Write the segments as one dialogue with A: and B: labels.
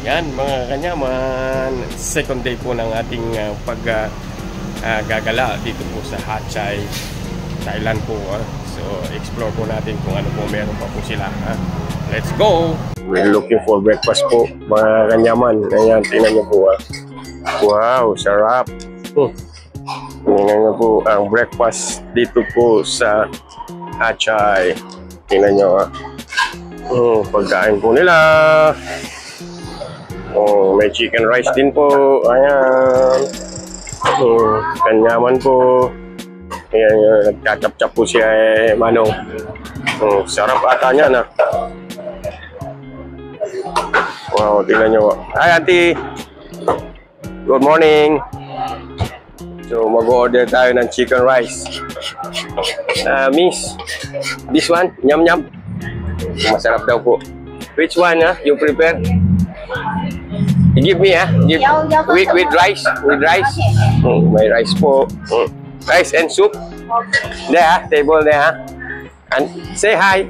A: Yan mga kanyaman, second day po ng ating gagala dito po sa Hatchay, Thailand po. So explore po natin kung ano po meron pa po sila. Let's go! We're looking for breakfast po mga kanyaman. Ayan, tingnan nyo po. Wow, sarap! Tingnan nyo po ang breakfast dito po sa Hatchay. Tingnan nyo pagkain po nila. May chicken rice din po. Ayan. Kanyaman po. Ayan, nagkachap-chap po siya Manong. Sarap ata niya na. Wow, tingnan nyo. Hi, auntie. Good morning. So, mag-order tayo ng chicken rice. Miss, this one, nyam-nyam. Masarap daw po. Which one, you prepare? You give me, give with rice, with rice. Okay. May rice po. Rice and soup. There, table there. And say hi.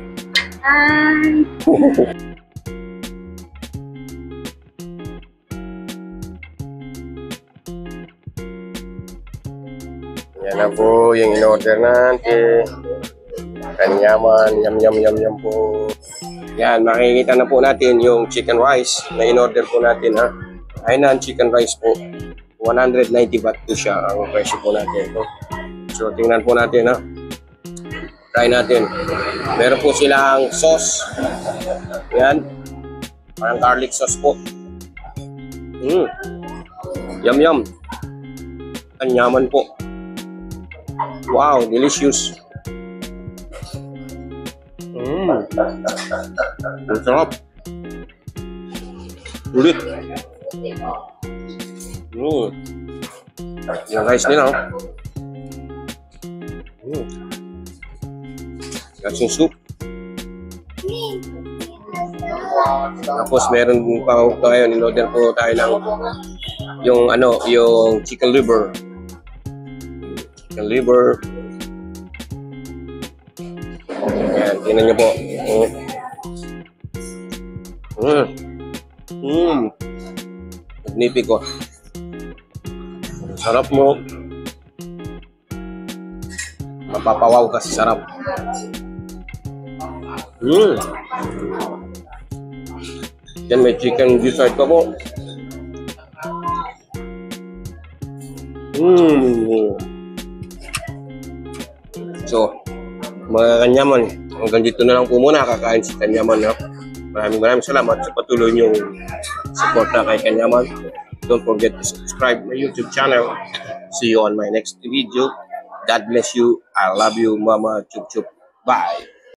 A: Hi. Yan na po yung in-order natin. Kanyaman, yum po. Yan, makikita na po natin yung chicken rice na in-order po natin Ayun na ang chicken rice po. 190 baht po siya ang presyo po natin. So, tingnan po natin Try natin. Meron po silang sauce. Yan. Parang garlic sauce po. Yum. Kanyaman po. Wow, delicious. Ang sarap. Ulit. Yung rice nila. Kasing soup. Tapos meron pa tayo, in-order po tayo ng yung chicken liver. Chicken liver. Ayan, tingnan nyo po. Magnifico. Sarap mo. Mapapawaw kasi sarap. Yan, may chicken dessert pa po. So, mga kanyaman, hanggang dito na lang po muna kakain si Kanyaman. Maraming salamat sa patuloy niyong support na kay Kanyaman. Don't forget to subscribe my YouTube channel. See you on my next video. God bless you. I love you, Mama Chup Chup. Bye.